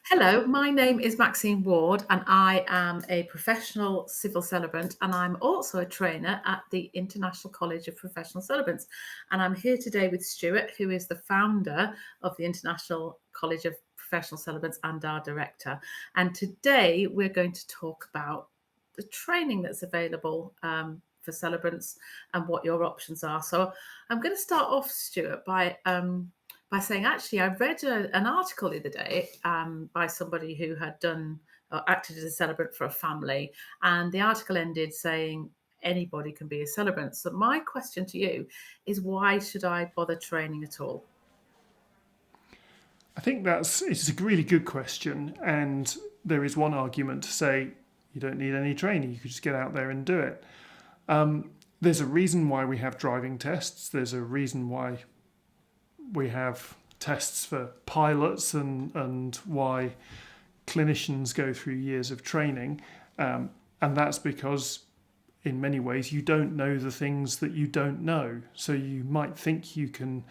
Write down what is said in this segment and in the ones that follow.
Hello, my name is Maxine Ward, and I am a professional civil celebrant, and I'm also a trainer at the International College of Professional Celebrants. And I'm here today with Stuart, who is the founder of the International College of Professional Celebrants and our director. And today we're going to talk about the training that's available for celebrants and what your options are. So I'm going to start off, Stuart, by saying, actually, I read an article the other day by somebody who had done acted as a celebrant for a family, and the article ended saying anybody can be a celebrant. So my question to you is, why should I bother training at all? I think it's a really good question, and there is one argument to say you don't need any training; you could just get out there and do it. There's a reason why we have driving tests. There's a reason why we have tests for pilots, and why clinicians go through years of training, and that's because in many ways you don't know the things that you don't know. So you might think you can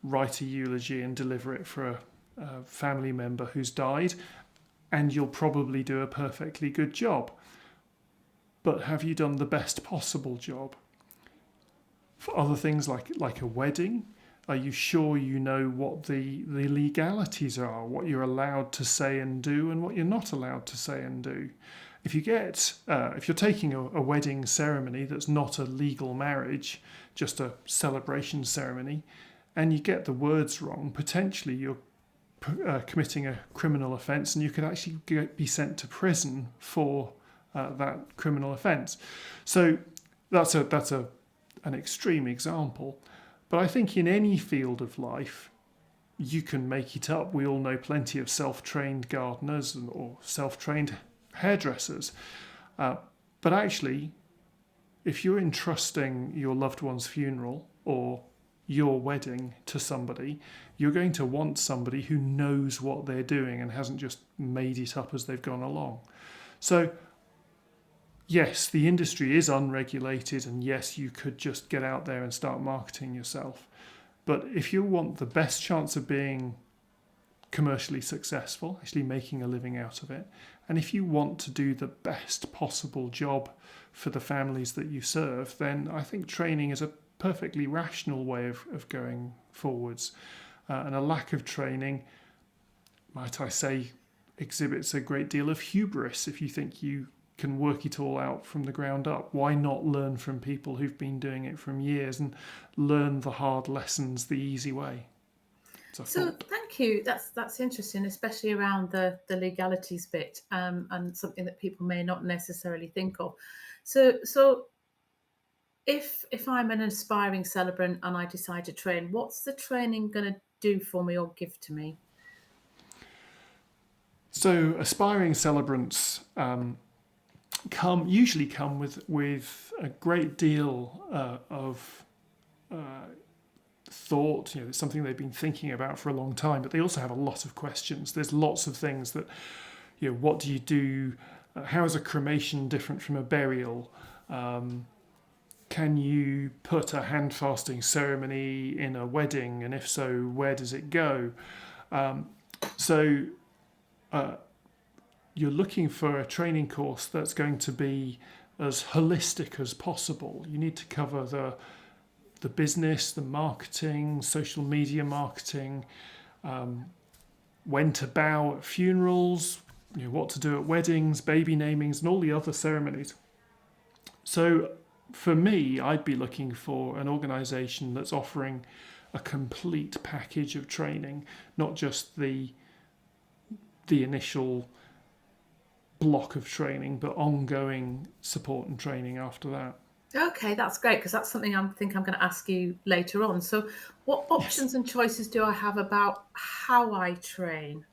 write a eulogy and deliver it for a family member who's died, and you'll probably do a perfectly good job. But have you done the best possible job? For other things like a wedding, are you sure you know what the legalities are, what you're allowed to say and do, and what you're not allowed to say and do? If you're taking a wedding ceremony that's not a legal marriage, just a celebration ceremony, and you get the words wrong, potentially you're committing a criminal offence, and you could actually be sent to prison for that criminal offence. So that's an extreme example, but I think in any field of life you can make it up. We all know plenty of self-trained gardeners or self-trained hairdressers, but actually, if you're entrusting your loved one's funeral or your wedding to somebody, you're going to want somebody who knows what they're doing and hasn't just made it up as they've gone along. So, yes, the industry is unregulated, and yes, you could just get out there and start marketing yourself. But if you want the best chance of being commercially successful, actually making a living out of it, and if you want to do the best possible job for the families that you serve, then I think training is a perfectly rational way of going forwards. And a lack of training, might I say, exhibits a great deal of hubris. If you think you can work it all out from the ground up, why not learn from people who've been doing it from years and learn the hard lessons the easy way? It's a So thought. thank you. That's interesting, especially around the legalities bit, and something that people may not necessarily think of. So if I'm an aspiring celebrant and I decide to train, what's the training going to do for me or give to me? So aspiring celebrants usually come with a great deal of thought. It's something they've been thinking about for a long time, but they also have a lot of questions. There's lots of things that, what do you do? How is a cremation different from a burial? Can you put a hand fasting ceremony in a wedding? And if so, where does it go? So you're looking for a training course that's going to be as holistic as possible. You need to cover the business, the marketing, social media marketing, when to bow at funerals, what to do at weddings, baby namings, and all the other ceremonies. So for me, I'd be looking for an organisation that's offering a complete package of training, not just the initial block of training, but ongoing support and training after that. Okay, that's great because that's something I think I'm going to ask you later on. So, what Yes. options and choices do I have about how I train?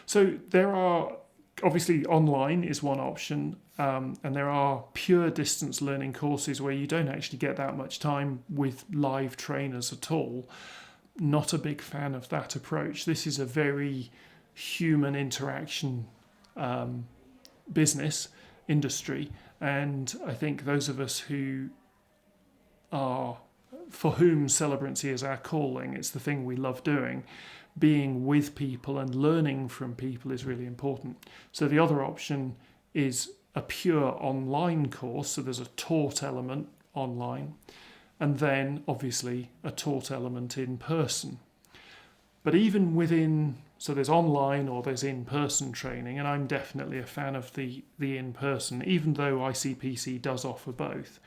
So there are obviously online is one option, and there are pure distance learning courses where you don't actually get that much time with live trainers at all. Not a big fan of that approach. This is a very human interaction business industry, and I think those of us who are for whom celebrancy is our calling, it's the thing we love doing, being with people and learning from people is really important. So the other option is a pure online course. So there's a taught element online, and then obviously a taught element in person. But even within, so there's online or there's in-person training, and I'm definitely a fan of the in-person, even though ICPC does offer both.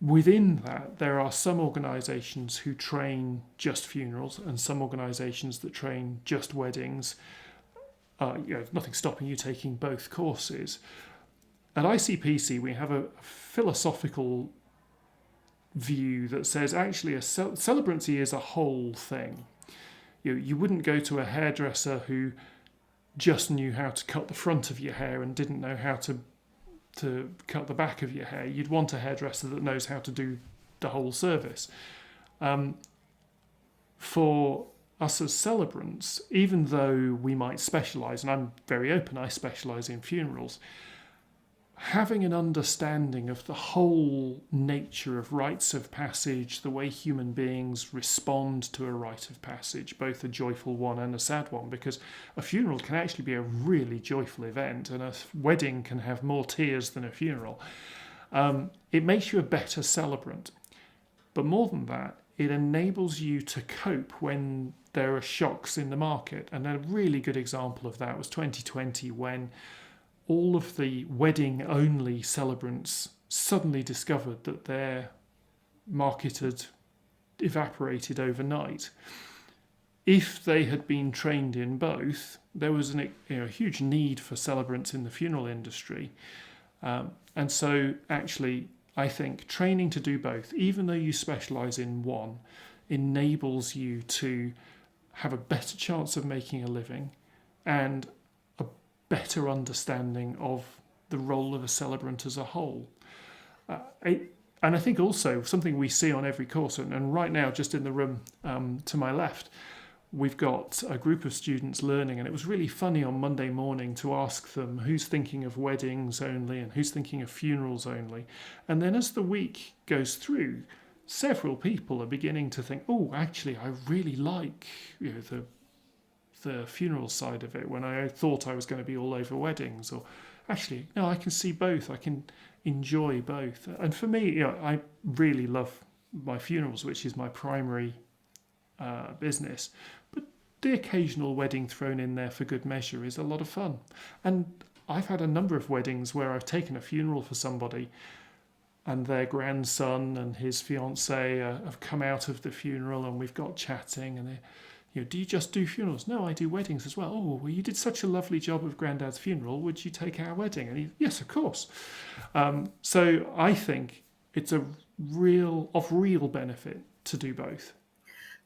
Within that, there are some organisations who train just funerals and some organisations that train just weddings. Nothing stopping you taking both courses. At ICPC, we have a philosophical view that says actually celebrancy is a whole thing. You wouldn't go to a hairdresser who just knew how to cut the front of your hair and didn't know how to cut the back of your hair. You'd want a hairdresser that knows how to do the whole service. For us as celebrants, even though we might specialise, and I'm very open, I specialise in funerals, having an understanding of the whole nature of rites of passage, the way human beings respond to a rite of passage, both a joyful one and a sad one, because a funeral can actually be a really joyful event and a wedding can have more tears than a funeral. It makes you a better celebrant. But more than that, it enables you to cope when there are shocks in the market. And a really good example of that was 2020, when all of the wedding-only celebrants suddenly discovered that their market had evaporated overnight. If they had been trained in both, there was a huge need for celebrants in the funeral industry. And so actually, I think training to do both, even though you specialise in one, enables you to have a better chance of making a living and better understanding of the role of a celebrant as a whole. And I think also something we see on every course, and right now just in the room to my left, we've got a group of students learning, and it was really funny on Monday morning to ask them who's thinking of weddings only and who's thinking of funerals only. And then as the week goes through, several people are beginning to think, oh, actually, I really like the funeral side of it, when I thought I was going to be all over weddings. Or actually, no, I can see both. I can enjoy both. And for me, I really love my funerals, which is my primary business. But the occasional wedding thrown in there for good measure is a lot of fun. And I've had a number of weddings where I've taken a funeral for somebody and their grandson and his fiancée have come out of the funeral, and we've got chatting, and they, do you just do funerals? No, I do weddings as well. Oh, well, you did such a lovely job of Grandad's funeral. Would you take our wedding? And yes, of course. So I think it's of real benefit to do both.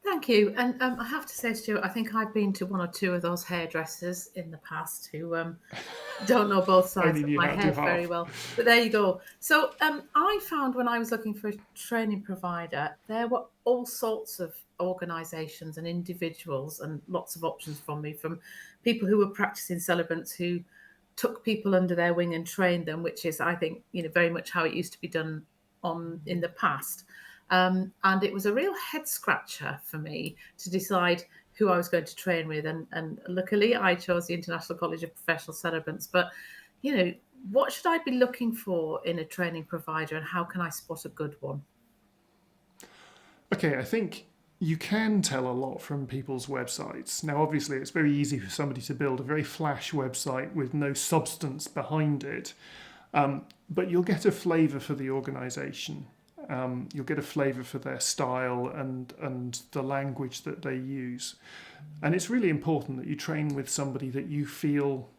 Thank you. And I have to say, Stuart, I think I've been to one or two of those hairdressers in the past who don't know both sides of my head very well. But there you go. So I found when I was looking for a training provider, there were all sorts of organisations and individuals and lots of options from people who were practicing celebrants who took people under their wing and trained them, which is, I think, very much how it used to be done in the past. And it was a real head scratcher for me to decide who I was going to train with. And luckily, I chose the International College of Professional Celebrants. But, what should I be looking for in a training provider, and how can I spot a good one? Okay, I think you can tell a lot from people's websites. Now, obviously, it's very easy for somebody to build a very flash website with no substance behind it. But you'll get a flavour for the organisation. You'll get a flavour for their style and the language that they use. And it's really important that you train with somebody that you feel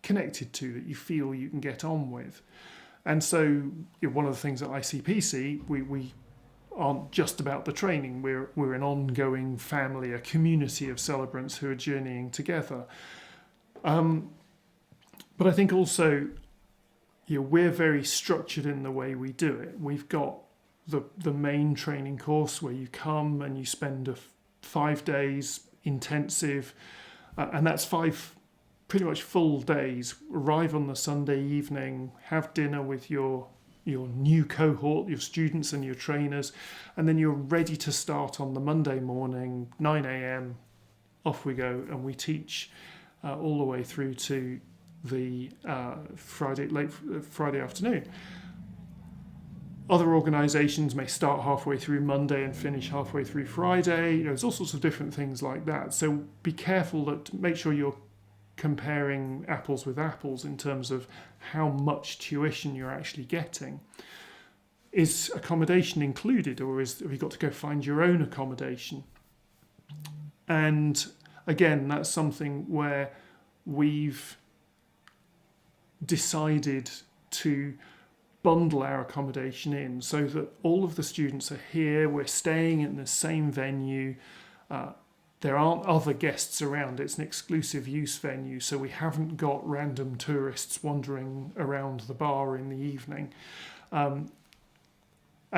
connected to, that you feel you can get on with. And so one of the things at ICPC, we aren't just about the training. We're an ongoing family, a community of celebrants who are journeying together. But I think also, we're very structured in the way we do it. We've got the main training course where you come and you spend 5 days intensive, and that's 5 pretty much full days. Arrive on the Sunday evening, have dinner with your your new cohort, your students and your trainers, and then you're ready to start on the Monday morning, 9 a.m. Off we go, and we teach all the way through to the late Friday afternoon. Other organisations may start halfway through Monday and finish halfway through Friday. There's all sorts of different things like that. So be careful that make sure you're comparing apples with apples in terms of how much tuition you're actually getting. Is accommodation included, or have you got to go find your own accommodation? And again, that's something where we've decided to bundle our accommodation in so that all of the students are here, we're staying in the same venue, there aren't other guests around, it's an exclusive use venue, so we haven't got random tourists wandering around the bar in the evening. And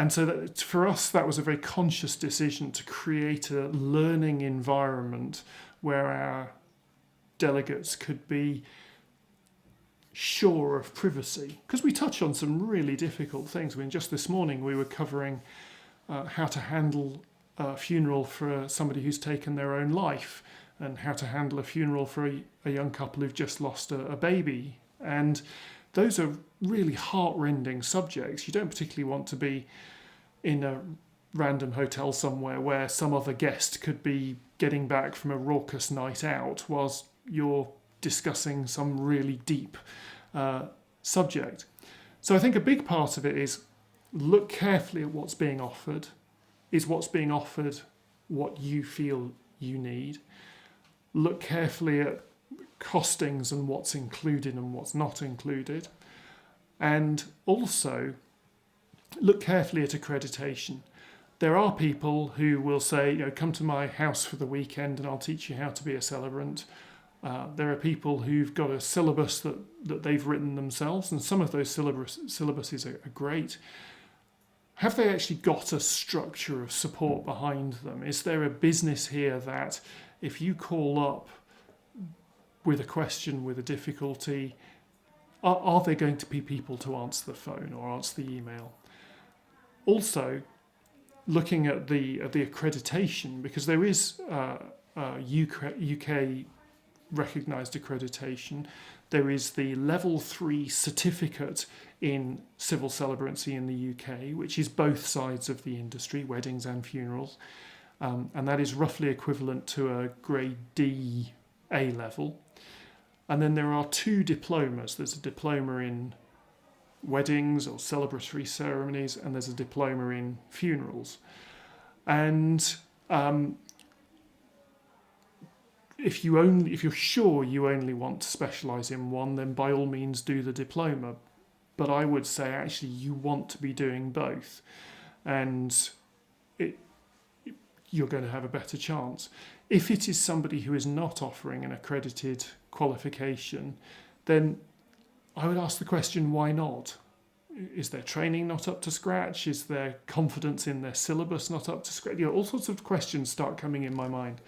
so that, for us, that was a very conscious decision to create a learning environment where our delegates could be sure of privacy, because we touch on some really difficult things. I mean, just this morning we were covering how to handle a funeral for somebody who's taken their own life, and how to handle a funeral for a young couple who've just lost a baby. And those are really heart-rending subjects. You don't particularly want to be in a random hotel somewhere where some other guest could be getting back from a raucous night out whilst you're discussing some really deep subject. So I think a big part of it is look carefully at what's being offered. Is what's being offered what you feel you need? Look carefully at costings and what's included and what's not included. And also look carefully at accreditation. There are people who will say, come to my house for the weekend and I'll teach you how to be a celebrant. There are people who've got a syllabus that they've written themselves, and some of those syllabuses are great. Have they actually got a structure of support behind them? Is there a business here that if you call up with a question, with a difficulty, are there going to be people to answer the phone or answer the email? Also, looking at the accreditation, because there is UK recognised accreditation. There is the level 3 certificate in civil celebrancy in the UK, which is both sides of the industry, weddings and funerals, and that is roughly equivalent to a grade D A level. And then there are 2 diplomas. There's a diploma in weddings or celebratory ceremonies, and there's a diploma in funerals. And if you're sure you only want to specialise in one, then by all means do the diploma. But I would say actually you want to be doing both, and you're going to have a better chance. If it is somebody who is not offering an accredited qualification, then I would ask the question, why not? Is their training not up to scratch? Is their confidence in their syllabus not up to scratch? All sorts of questions start coming in my mind.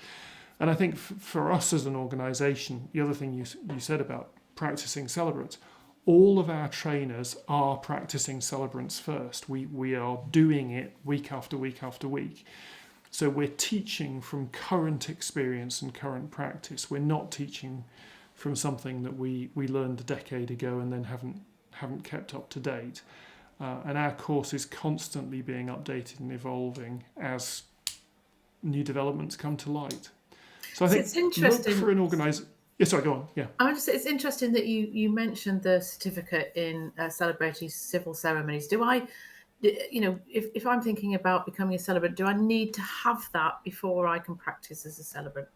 And I think for us as an organisation, the other thing you said about practising celebrants, all of our trainers are practising celebrants first. We are doing it week after week after week. So we're teaching from current experience and current practice. We're not teaching from something that we learned a decade ago and then haven't kept up to date. And our course is constantly being updated and evolving as new developments come to light. So I think it's interesting. Look for an organisation. Yeah, sorry, go on. Yeah. I would just say it's interesting that you mentioned the certificate in celebratory civil ceremonies. Do I, if I'm thinking about becoming a celebrant, do I need to have that before I can practice as a celebrant?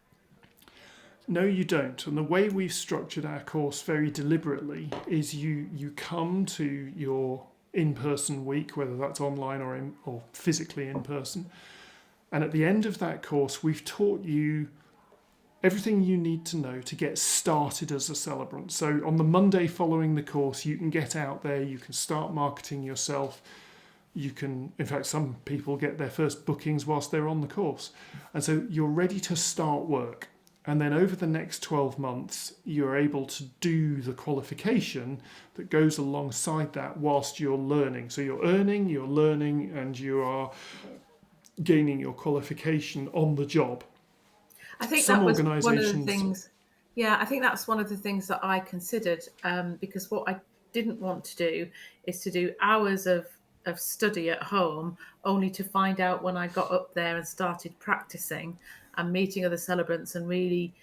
No, you don't. And the way we've structured our course very deliberately is you come to your in-person week, whether that's online or physically in person. And at the end of that course, we've taught you everything you need to know to get started as a celebrant. So on the Monday following the course, you can get out there, you can start marketing yourself. You can, in fact, some people get their first bookings whilst they're on the course. And so you're ready to start work. And then over the next 12 months, you're able to do the qualification that goes alongside that whilst you're learning. So you're earning, you're learning, and you are gaining your qualification on the job. I think Some that was one of the organisations, things. Yeah, I think that's one of the things that I considered, because what I didn't want to do is to do hours of study at home only to find out when I got up there and started practicing and meeting other celebrants and really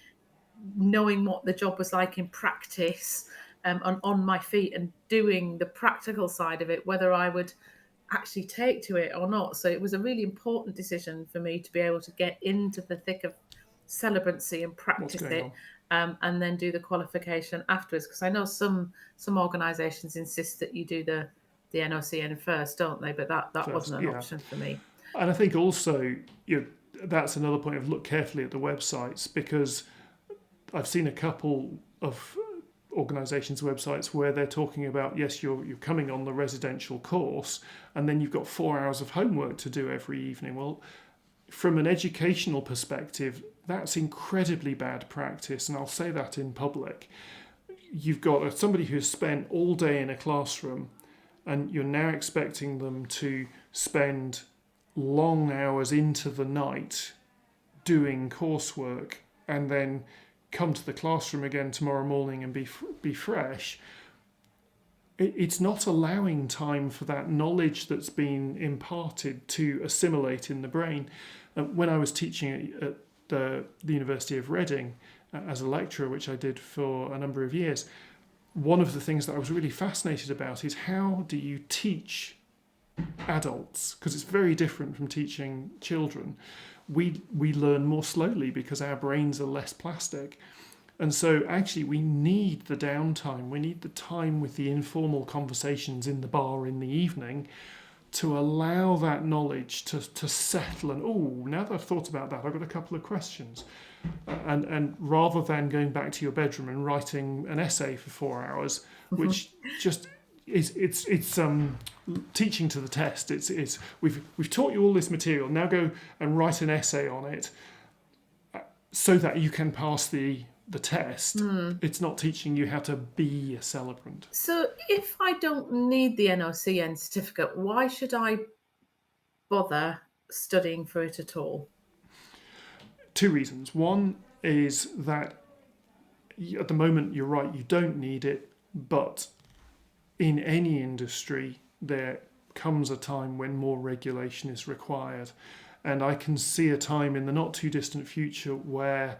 knowing what the job was like in practice, on my feet and doing the practical side of it, whether I would actually take to it or not. So it was a really important decision for me to be able to get into the thick of celebrancy and what's practice going it, on? and then do the qualification afterwards. Because I know some organisations insist that you do the NOCN first, don't they? But that First, wasn't an yeah. option for me. And I think also, that's another point of look carefully at the websites, because I've seen a couple of organisations' websites where they're talking about, yes, you're coming on the residential course, and then you've got 4 hours of homework to do every evening. Well, from an educational perspective, that's incredibly bad practice, and I'll say that in public. You've got somebody who's spent all day in a classroom, and you're now expecting them to spend long hours into the night doing coursework and then come to the classroom again tomorrow morning and be fresh. It's not allowing time for that knowledge that's been imparted to assimilate in the brain. When I was teaching at the University of Reading as a lecturer, which I did for a number of years, one of the things that I was really fascinated about is how do you teach adults? Because it's very different from teaching children. We learn more slowly because our brains are less plastic. And so actually we need the downtime. We need the time with the informal conversations in the bar in the evening to allow that knowledge to settle. And, oh, now that I've thought about that, I've got a couple of questions. And rather than going back to your bedroom and writing an essay for 4 hours, which just it's teaching to the test. It's we've taught you all this material. Now go and write an essay on it, so that you can pass the test. It's not teaching you how to be a celebrant. So if I don't need the NOCN certificate, why should I bother studying for it at all? 2 reasons. One is that at the moment, you're right, you don't need it, but in any industry, there comes a time when more regulation is required. And I can see a time in the not too distant future where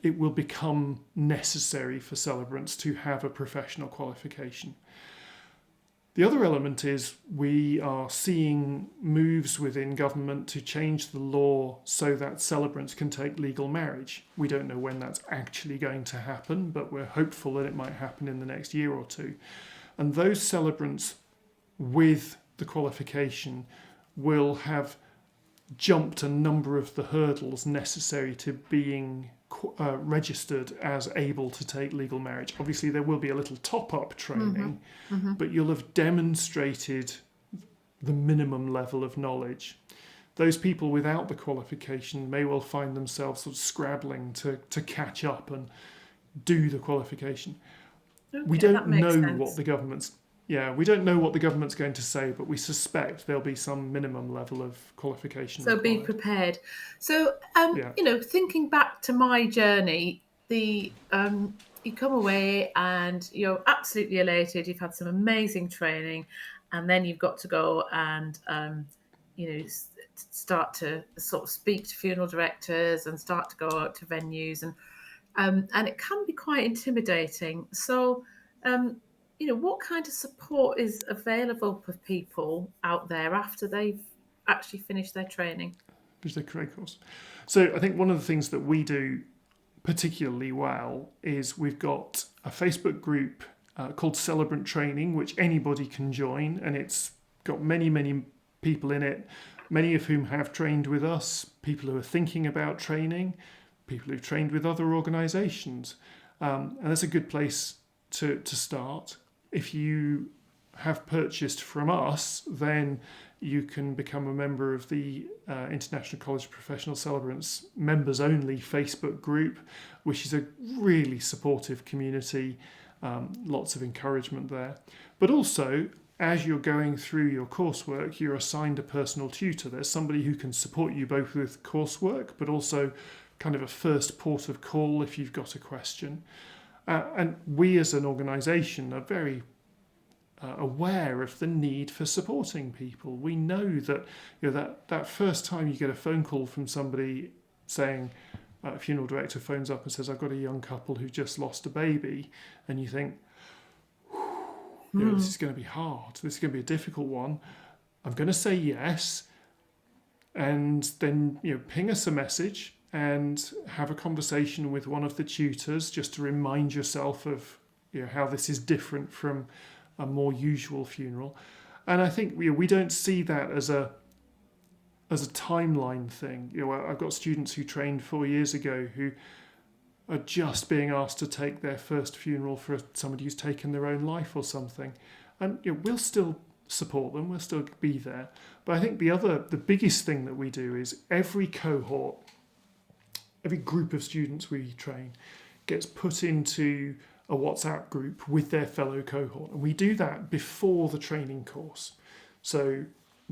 it will become necessary for celebrants to have a professional qualification. The other element is we are seeing moves within government to change the law so that celebrants can take legal marriage. We don't know when that's actually going to happen, but we're hopeful that it might happen in the next year or two. And those celebrants with the qualification will have jumped a number of the hurdles necessary to being registered as able to take legal marriage. Obviously, there will be a little top-up training, but you'll have demonstrated the minimum level of knowledge. Those people without the qualification may well find themselves sort of scrabbling to catch up and do the qualification. Okay, We don't know sense. what the government's we don't know what the government's going to say, but we suspect there'll be some minimum level of qualification. So required. be prepared. So thinking back to my journey, you come away and you're absolutely elated. You've had some amazing training, and then you've got to go and start to sort of speak to funeral directors and start to go out to venues, and it can be quite intimidating. So, what kind of support is available for people out there after they've actually finished their training? Which the career course. So I think one of the things that we do particularly well is we've got a Facebook group called Celebrant Training, which anybody can join, and it's got many, many people in it, many of whom have trained with us, people who are thinking about training, people who've trained with other organisations. And that's a good place to start. If you have purchased from us, then you can become a member of the International College of Professional Celebrants members only Facebook group, which is a really supportive community, lots of encouragement there. But also, as you're going through your coursework, you're assigned a personal tutor. There's somebody who can support you both with coursework, but also kind of a first port of call if you've got a question. And we as an organisation are very aware of the need for supporting people. We know that that first time you get a phone call from somebody saying, a funeral director phones up and says, I've got a young couple who just lost a baby, and you think, this is going to be hard. This is going to be a difficult one. I'm going to say yes, and then ping us a message and have a conversation with one of the tutors just to remind yourself of how this is different from a more usual funeral. And I think we don't see that as a timeline thing. I've got students who trained 4 years ago who are just being asked to take their first funeral for somebody who's taken their own life or something. And we'll still support them, we'll still be there. But I think the biggest thing that we do is every cohort, every group of students we train gets put into a WhatsApp group with their fellow cohort. And we do that before the training course. So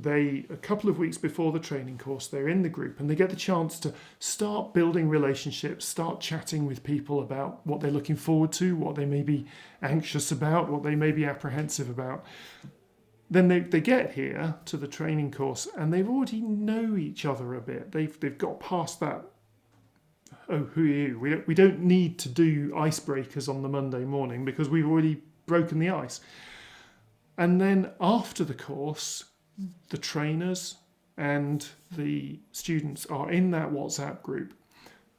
a couple of weeks before the training course, they're in the group and they get the chance to start building relationships, start chatting with people about what they're looking forward to, what they may be anxious about, what they may be apprehensive about. Then they get here to the training course and they've already know each other a bit. They've got past that, oh, who are you? We don't need to do icebreakers on the Monday morning because we've already broken the ice. And then after the course, the trainers and the students are in that WhatsApp group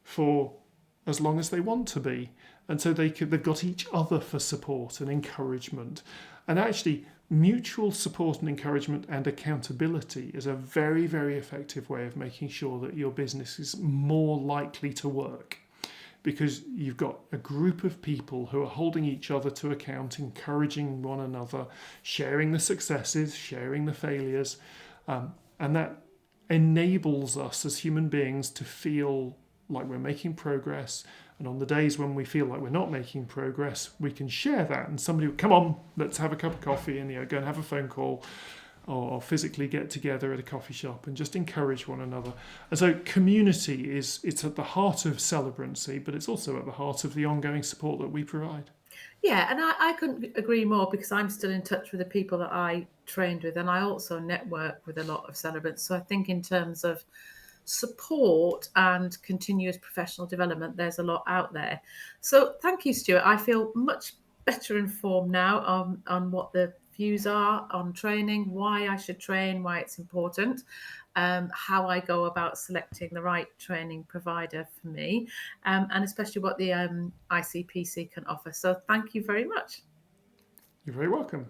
for as long as they want to be. And so they've got each other for support and encouragement. And actually, mutual support and encouragement and accountability is a very, very effective way of making sure that your business is more likely to work. Because you've got a group of people who are holding each other to account, encouraging one another, sharing the successes, sharing the failures, and that enables us as human beings to feel like we're making progress. And on the days when we feel like we're not making progress, we can share that. And somebody will come on, let's have a cup of coffee, and go and have a phone call, or physically get together at a coffee shop and just encourage one another. And so community it's at the heart of Celebrancy, but it's also at the heart of the ongoing support that we provide. Yeah, and I couldn't agree more, because I'm still in touch with the people that I trained with, and I also network with a lot of celebrants. So I think in terms of support and continuous professional development, there's a lot out there. So thank you, Stuart. I feel much better informed now on what the views are on training, why I should train, why it's important, how I go about selecting the right training provider for me, and especially what the ICPC can offer. So thank you very much. You're very welcome.